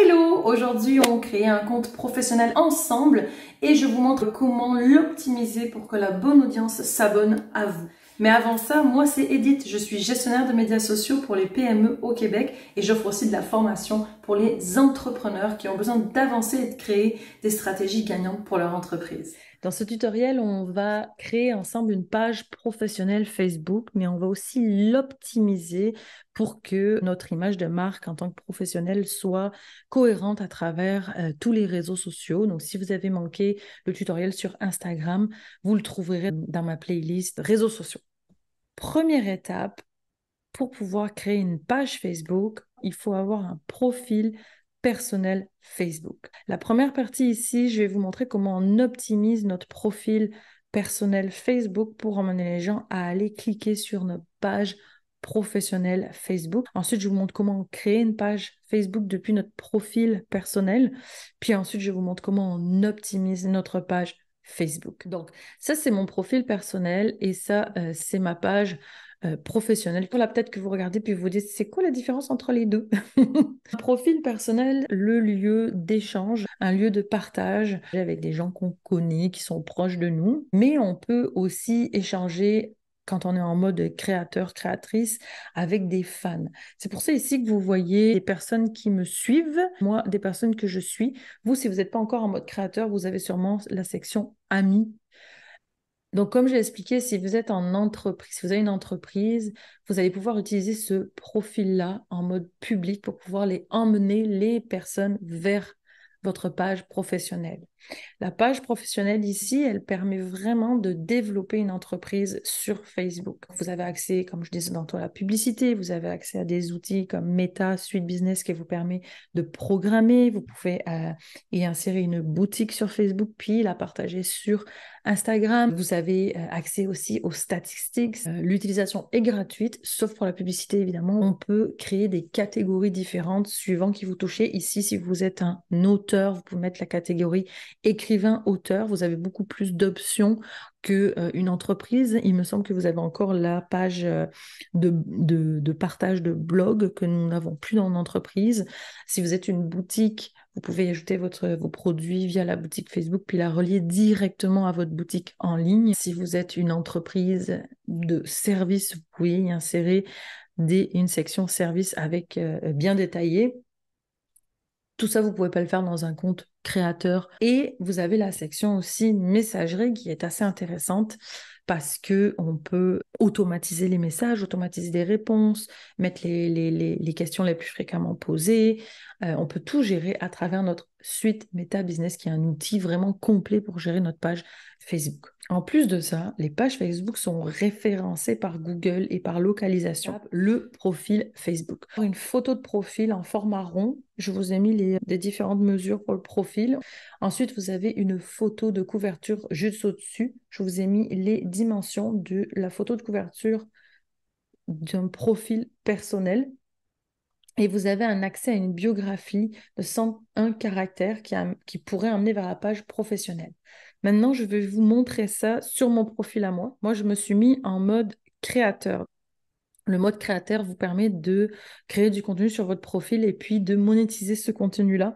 Hello! Aujourd'hui, on crée un compte professionnel ensemble et je vous montre comment l'optimiser pour que la bonne audience s'abonne à vous. Mais avant ça, moi c'est Edith, je suis gestionnaire de médias sociaux pour les PME au Québec et j'offre aussi de la formation pour les entrepreneurs qui ont besoin d'avancer et de créer des stratégies gagnantes pour leur entreprise. Dans ce tutoriel, on va créer ensemble une page professionnelle Facebook, mais on va aussi l'optimiser pour que notre image de marque en tant que professionnel soit cohérente à travers tous les réseaux sociaux. Donc, si vous avez manqué le tutoriel sur Instagram, vous le trouverez dans ma playlist réseaux sociaux. Première étape, pour pouvoir créer une page Facebook, il faut avoir un profil personnel Facebook. La première partie ici, je vais vous montrer comment on optimise notre profil personnel Facebook pour emmener les gens à aller cliquer sur notre page professionnelle Facebook. Ensuite, je vous montre comment créer une page Facebook depuis notre profil personnel. Puis ensuite, je vous montre comment on optimise notre page Facebook. Donc, ça, c'est mon profil personnel et ça, c'est ma page professionnelle. Voilà, peut-être que vous regardez puis vous dites, c'est quoi la différence entre les deux? Un profil personnel, le lieu d'échange, un lieu de partage avec des gens qu'on connaît, qui sont proches de nous, mais on peut aussi échanger quand on est en mode créateur, créatrice, avec des fans. C'est pour ça ici que vous voyez des personnes qui me suivent, moi, des personnes que je suis. Vous, si vous n'êtes pas encore en mode créateur, vous avez sûrement la section amis. Donc, comme j'ai expliqué, si vous êtes en entreprise, si vous avez une entreprise, vous allez pouvoir utiliser ce profil-là en mode public pour pouvoir les emmener les personnes vers votre page professionnelle. La page professionnelle ici, elle permet vraiment de développer une entreprise sur Facebook. Vous avez accès, comme je disais tantôt, à la publicité, vous avez accès à des outils comme Meta, Suite Business qui vous permet de programmer, vous pouvez y insérer une boutique sur Facebook, puis la partager sur Instagram. Vous avez accès aussi aux statistiques. L'utilisation est gratuite, sauf pour la publicité, évidemment. On peut créer des catégories différentes suivant qui vous touchez. Ici, si vous êtes un auteur, vous pouvez mettre la catégorie écrivain, auteur. Vous avez beaucoup plus d'options qu'une entreprise. Il me semble que vous avez encore la page de partage de blog que nous n'avons plus dans l'entreprise. Si vous êtes une boutique, vous pouvez ajouter vos produits via la boutique Facebook puis la relier directement à votre boutique en ligne. Si vous êtes une entreprise de service, vous pouvez y insérer une section service avec bien détaillée. Tout ça, vous ne pouvez pas le faire dans un compte créateur. Et vous avez la section aussi messagerie qui est assez intéressante parce qu'on peut automatiser les messages, automatiser des réponses, mettre les questions les plus fréquemment posées. On peut tout gérer à travers notre suite Meta Business qui est un outil vraiment complet pour gérer notre page Facebook. En plus de ça, les pages Facebook sont référencées par Google et par localisation, le profil Facebook. Pour une photo de profil en format rond, je vous ai mis des différentes mesures pour le profil. Ensuite, vous avez une photo de couverture juste au-dessus. Je vous ai mis les dimensions de la photo de couverture d'un profil personnel. Et vous avez un accès à une biographie de 101 caractères qui pourrait emmener vers la page professionnelle. Maintenant, je vais vous montrer ça sur mon profil à moi. Moi, je me suis mis en mode créateur. Le mode créateur vous permet de créer du contenu sur votre profil et puis de monétiser ce contenu-là.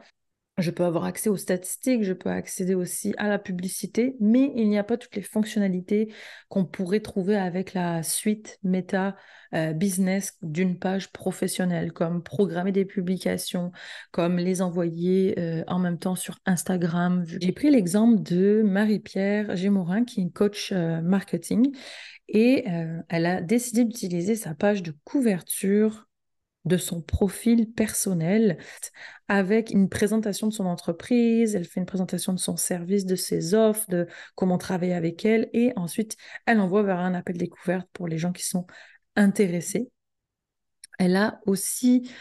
Je peux avoir accès aux statistiques, je peux accéder aussi à la publicité, mais il n'y a pas toutes les fonctionnalités qu'on pourrait trouver avec la suite Meta Business d'une page professionnelle, comme programmer des publications, comme les envoyer en même temps sur Instagram. J'ai pris l'exemple de Marie-Pierre Gémorin, qui est une coach marketing, et elle a décidé d'utiliser sa page de couverture de son profil personnel avec une présentation de son entreprise, elle fait une présentation de son service, de ses offres, de comment travailler avec elle et ensuite elle envoie vers un appel découverte pour les gens qui sont intéressés. Elle a aussi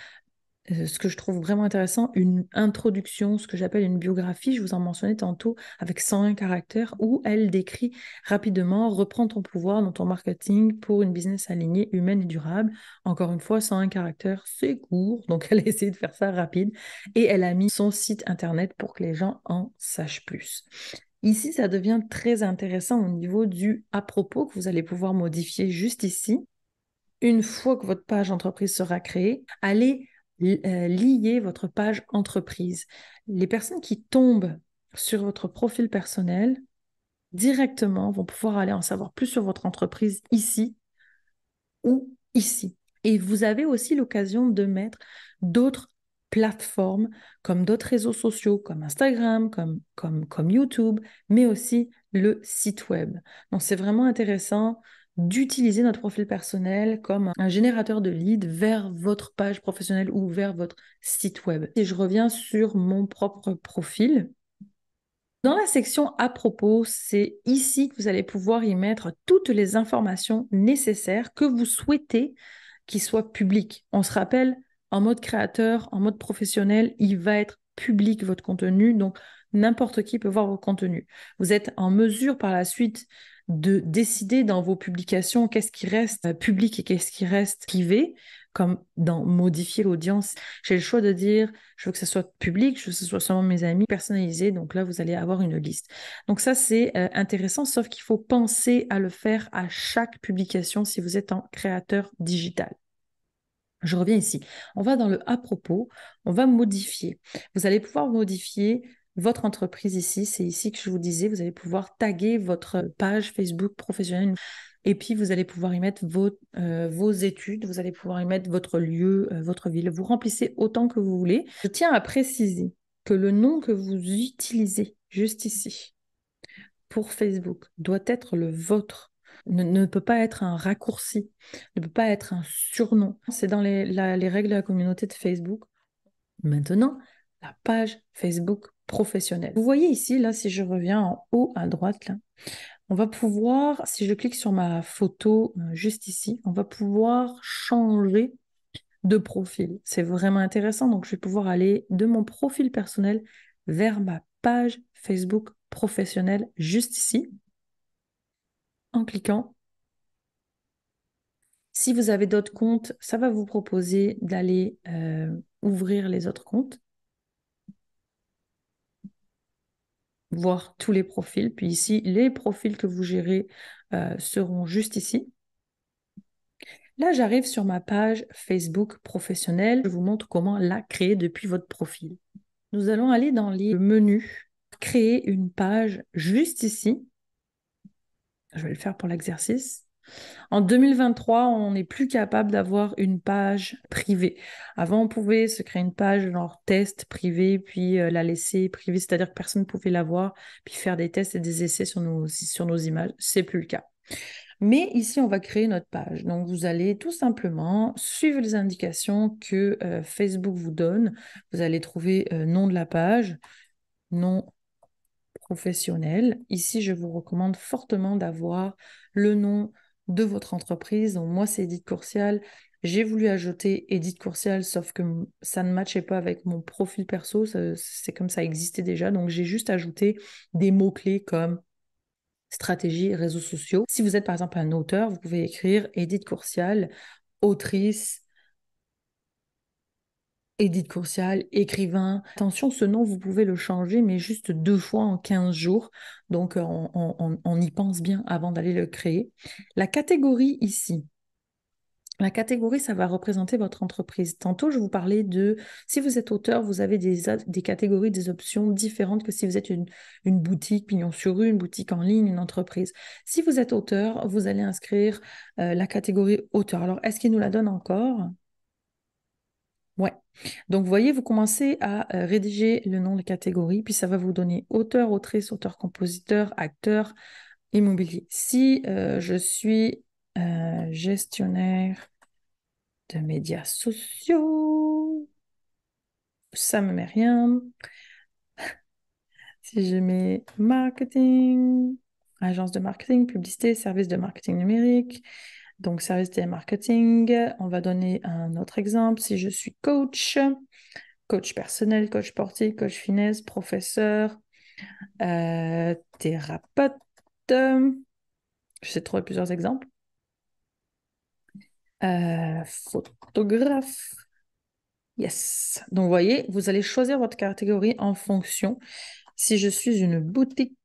ce que je trouve vraiment intéressant, une introduction, ce que j'appelle une biographie, je vous en mentionnais tantôt, avec 101 caractères, où elle décrit rapidement, reprends ton pouvoir dans ton marketing pour une business alignée, humaine et durable. Encore une fois, 101 caractères, c'est court, donc elle a essayé de faire ça rapide, et elle a mis son site internet pour que les gens en sachent plus. Ici, ça devient très intéressant au niveau du à propos que vous allez pouvoir modifier juste ici. Une fois que votre page entreprise sera créée, allez lier votre page entreprise. Les personnes qui tombent sur votre profil personnel directement vont pouvoir aller en savoir plus sur votre entreprise ici ou ici. Et vous avez aussi l'occasion de mettre d'autres plateformes comme d'autres réseaux sociaux, comme Instagram, comme YouTube, mais aussi le site web. Donc, c'est vraiment intéressant d'utiliser notre profil personnel comme un générateur de leads vers votre page professionnelle ou vers votre site web. Et je reviens sur mon propre profil. Dans la section à propos, c'est ici que vous allez pouvoir y mettre toutes les informations nécessaires que vous souhaitez qu'ils soient publics. On se rappelle, en mode créateur, en mode professionnel, il va être public votre contenu, donc n'importe qui peut voir vos contenus. Vous êtes en mesure par la suite de décider dans vos publications qu'est-ce qui reste public et qu'est-ce qui reste privé, comme dans modifier l'audience. J'ai le choix de dire, je veux que ce soit public, je veux que ce soit seulement mes amis, personnalisé. Donc là, vous allez avoir une liste. Donc ça, c'est intéressant, sauf qu'il faut penser à le faire à chaque publication si vous êtes un créateur digital. Je reviens ici. On va dans le à propos, on va modifier. Vous allez pouvoir modifier votre entreprise ici. C'est ici que je vous disais, vous allez pouvoir taguer votre page Facebook professionnelle. Et puis, vous allez pouvoir y mettre vos études, vous allez pouvoir y mettre votre lieu, votre ville. Vous remplissez autant que vous voulez. Je tiens à préciser que le nom que vous utilisez juste ici pour Facebook doit être le vôtre. Ne peut pas être un raccourci, ne peut pas être un surnom. C'est dans les règles de la communauté de Facebook. Maintenant, la page Facebook professionnelle. Vous voyez ici, là, si je reviens en haut à droite, là, on va pouvoir, si je clique sur ma photo juste ici, on va pouvoir changer de profil. C'est vraiment intéressant. Donc, je vais pouvoir aller de mon profil personnel vers ma page Facebook professionnelle juste ici en cliquant. Si vous avez d'autres comptes, ça va vous proposer d'aller ouvrir les autres comptes, voir tous les profils. Puis ici, les profils que vous gérez seront juste ici. Là, j'arrive sur ma page Facebook professionnelle. Je vous montre comment la créer depuis votre profil. Nous allons aller dans les menus, créer une page juste ici. Je vais le faire pour l'exercice. En 2023, on n'est plus capable d'avoir une page privée. Avant, on pouvait se créer une page genre test privé, puis la laisser privée, c'est-à-dire que personne ne pouvait la voir, puis faire des tests et des essais sur nos images. C'est plus le cas. Mais ici, on va créer notre page. Donc, vous allez tout simplement suivre les indications que Facebook vous donne. Vous allez trouver nom de la page, nom professionnel. Ici, je vous recommande fortement d'avoir le nom de votre entreprise. Donc, moi, c'est Edith Courcial. J'ai voulu ajouter Edith Courcial, sauf que ça ne matchait pas avec mon profil perso. C'est comme ça existait déjà. Donc, j'ai juste ajouté des mots-clés comme stratégie, réseaux sociaux. Si vous êtes par exemple un auteur, vous pouvez écrire Edith Courcial, autrice, Edith Courcial, écrivain. Attention, ce nom, vous pouvez le changer, mais juste 2 fois en 15 jours. Donc, on y pense bien avant d'aller le créer. La catégorie ici. La catégorie, ça va représenter votre entreprise. Tantôt, je vous parlais de, si vous êtes auteur, vous avez des catégories, des options différentes que si vous êtes une boutique pignon sur rue, une boutique en ligne, une entreprise. Si vous êtes auteur, vous allez inscrire la catégorie auteur. Alors, est-ce qu'il nous la donne encore? Ouais. Donc, vous voyez, vous commencez à rédiger le nom de catégorie, puis ça va vous donner auteur, autrice, auteur-compositeur, acteur, immobilier. Si je suis gestionnaire de médias sociaux, ça me met rien. Si je mets marketing, agence de marketing, publicité, service de marketing numérique, donc service de marketing, on va donner un autre exemple. Si je suis coach, coach personnel, coach sportif, coach finesse, professeur, thérapeute, j'essaie de trouver plusieurs exemples. Photographe. Yes. Donc, vous voyez, vous allez choisir votre catégorie en fonction. Si je suis une boutique,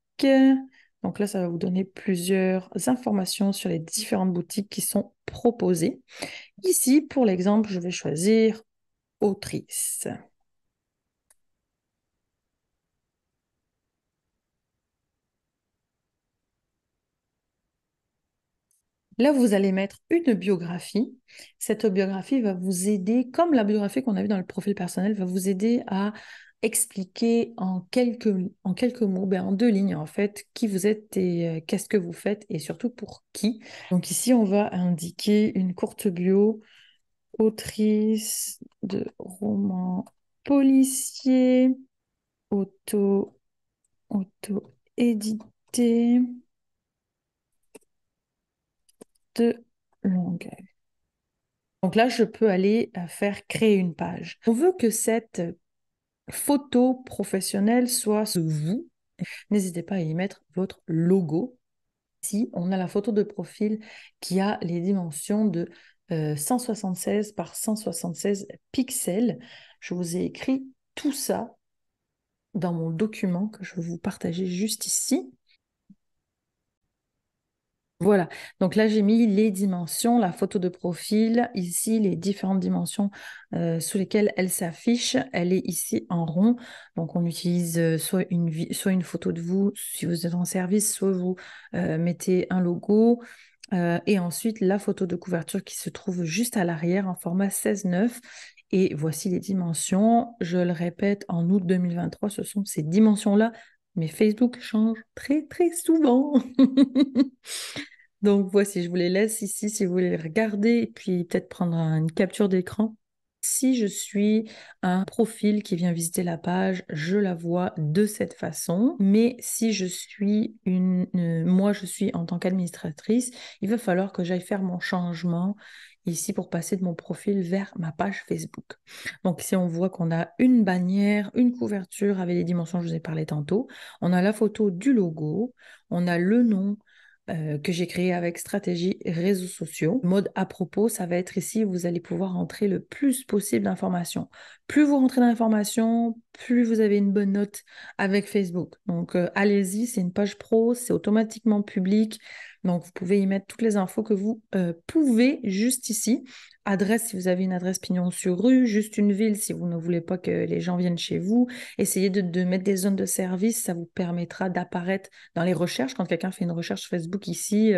donc là, ça va vous donner plusieurs informations sur les différentes boutiques qui sont proposées. Ici, pour l'exemple, je vais choisir autrice. Là, vous allez mettre une biographie. Cette biographie va vous aider, comme la biographie qu'on a vue dans le profil personnel, va vous aider à expliquer en quelques mots, ben en deux lignes en fait, qui vous êtes et qu'est-ce que vous faites et surtout pour qui. Donc ici, on va indiquer une courte bio, autrice de romans policiers, auto, auto-édité de longue. Donc là, je peux aller faire créer une page. On veut que cette photo professionnelle soit de vous. N'hésitez pas à y mettre votre logo. Ici, on a la photo de profil qui a les dimensions de 176 par 176 pixels. Je vous ai écrit tout ça dans mon document que je vais vous partager juste ici. Voilà, donc là j'ai mis les dimensions, la photo de profil, ici les différentes dimensions sous lesquelles elle s'affiche. Elle est ici en rond, donc on utilise soit une photo de vous si vous êtes en service, soit vous mettez un logo. Et ensuite la photo de couverture qui se trouve juste à l'arrière en format 16:9. Et voici les dimensions. Je le répète, en août 2023, ce sont ces dimensions-là. Mais Facebook change très très souvent. Donc voici, je vous les laisse ici si vous voulez les regarder et puis peut-être prendre une capture d'écran. Si je suis un profil qui vient visiter la page, je la vois de cette façon. Mais si je suis moi, je suis en tant qu'administratrice, il va falloir que j'aille faire mon changement ici pour passer de mon profil vers ma page Facebook. Donc si on voit qu'on a une bannière, une couverture avec les dimensions que je vous ai parlé tantôt, on a la photo du logo, on a le nom que j'ai créé avec stratégie réseaux sociaux. Mode à propos, ça va être ici, vous allez pouvoir entrer le plus possible d'informations. Plus vous rentrez d'informations, plus vous avez une bonne note avec Facebook. Donc, allez-y, c'est une page pro, c'est automatiquement public. Donc, vous pouvez y mettre toutes les infos que vous pouvez juste ici. Adresse, si vous avez une adresse pignon sur rue, juste une ville, si vous ne voulez pas que les gens viennent chez vous. Essayez de mettre des zones de service, ça vous permettra d'apparaître dans les recherches. Quand quelqu'un fait une recherche Facebook ici,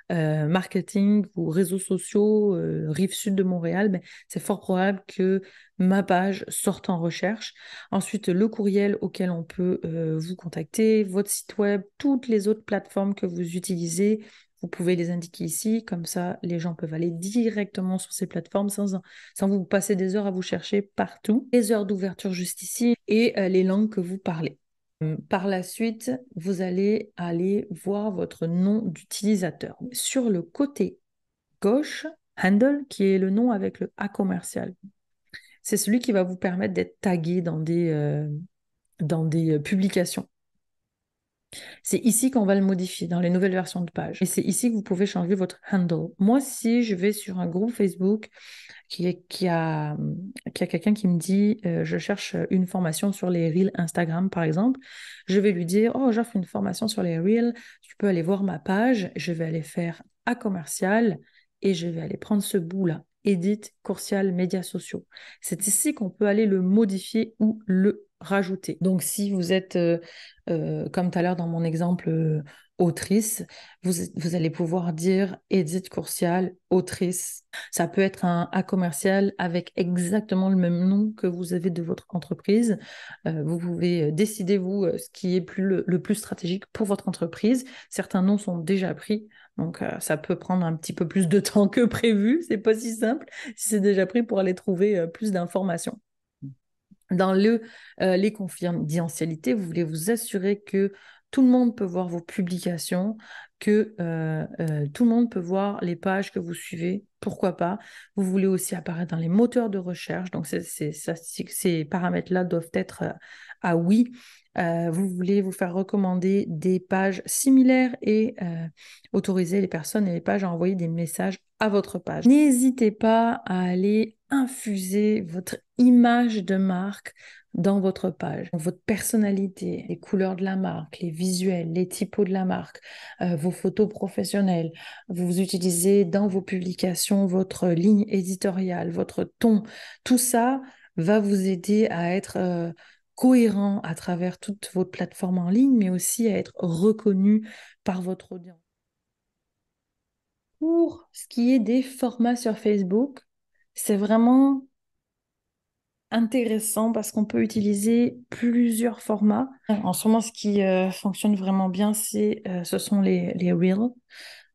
marketing ou réseaux sociaux, rive sud de Montréal, ben, c'est fort probable que ma page sorte en recherche. Ensuite, le courriel auquel on peut vous contacter, votre site web, toutes les autres plateformes que vous utilisez, vous pouvez les indiquer ici, comme ça les gens peuvent aller directement sur ces plateformes sans vous passer des heures à vous chercher partout. Les heures d'ouverture juste ici et les langues que vous parlez. Par la suite, vous allez aller voir votre nom d'utilisateur. Sur le côté gauche, handle, qui est le nom avec le A commercial. C'est celui qui va vous permettre d'être tagué dans des publications. C'est ici qu'on va le modifier dans les nouvelles versions de page. Et c'est ici que vous pouvez changer votre handle. Moi, si je vais sur un groupe Facebook qui a quelqu'un qui me dit je cherche une formation sur les Reels Instagram, par exemple, je vais lui dire oh, j'offre une formation sur les Reels, tu peux aller voir ma page, je vais aller faire à commercial et je vais aller prendre ce bout-là. Edit, Coursial, médias sociaux. C'est ici qu'on peut aller le modifier ou le rajouter. Donc, si vous êtes, comme tout à l'heure dans mon exemple, autrice, vous allez pouvoir dire Edit Coursial, autrice. Ça peut être un A commercial avec exactement le même nom que vous avez de votre entreprise. Vous pouvez décider, vous, ce qui est le plus stratégique pour votre entreprise. Certains noms sont déjà pris. Donc, ça peut prendre un petit peu plus de temps que prévu. C'est pas si simple si c'est déjà pris pour aller trouver plus d'informations. Dans les confidentialités, vous voulez vous assurer que tout le monde peut voir vos publications, que tout le monde peut voir les pages que vous suivez. Pourquoi pas? Vous voulez aussi apparaître dans les moteurs de recherche. Donc, ces paramètres-là doivent être à oui. Vous voulez vous faire recommander des pages similaires et autoriser les personnes et les pages à envoyer des messages à votre page. N'hésitez pas à aller infuser votre image de marque dans votre page, votre personnalité, les couleurs de la marque, les visuels, les typos de la marque, vos photos professionnelles. Vous utilisez dans vos publications votre ligne éditoriale, votre ton. Tout ça va vous aider à être cohérent à travers toute votre plateforme en ligne, mais aussi à être reconnu par votre audience. Pour ce qui est des formats sur Facebook, c'est vraiment intéressant parce qu'on peut utiliser plusieurs formats. En ce moment, ce qui fonctionne vraiment bien, ce sont les Reels.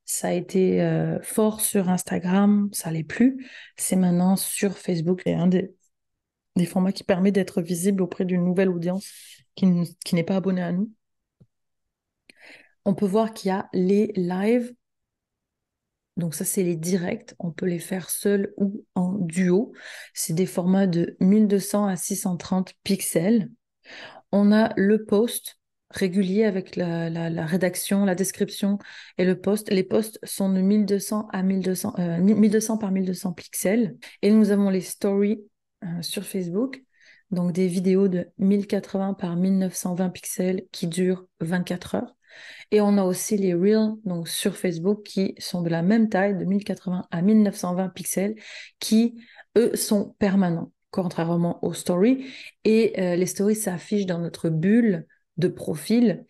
Ça a été fort sur Instagram, ça l'est plus. C'est maintenant sur Facebook. C'est un des formats qui permet d'être visible auprès d'une nouvelle audience qui n'est pas abonnée à nous. On peut voir qu'il y a les lives. Donc ça, c'est les directs. On peut les faire seuls ou en duo. C'est des formats de 1200 à 630 pixels. On a le post régulier avec la rédaction, la description et le post. Les posts sont de 1200 à 1200, 1200 par 1200 pixels. Et nous avons les stories sur Facebook, donc des vidéos de 1080 par 1920 pixels qui durent 24 heures. Et on a aussi les Reels donc sur Facebook qui sont de la même taille, de 1080 à 1920 pixels, qui, eux, sont permanents, contrairement aux stories. Et les stories s'affichent dans notre bulle de profil.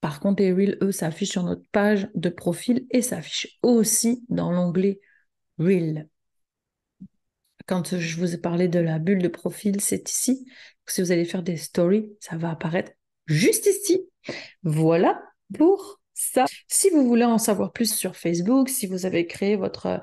Par contre, les Reels, eux, s'affichent sur notre page de profil et s'affichent aussi dans l'onglet Reels. Quand je vous ai parlé de la bulle de profil, c'est ici. Si vous allez faire des stories, ça va apparaître juste ici. Voilà pour ça. Si vous voulez en savoir plus sur Facebook, si vous avez créé votre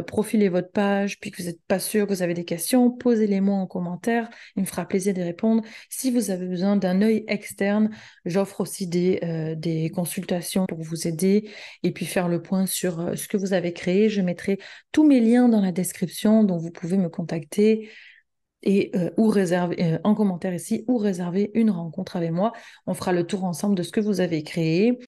profil et votre page, puis que vous n'êtes pas sûr, que vous avez des questions, posez-les-moi en commentaire. Il me fera plaisir d'y répondre. Si vous avez besoin d'un œil externe, j'offre aussi des consultations pour vous aider et puis faire le point sur ce que vous avez créé. Je mettrai tous mes liens dans la description, donc vous pouvez me contacter et ou réserver en commentaire ici ou réserver une rencontre avec moi. On fera le tour ensemble de ce que vous avez créé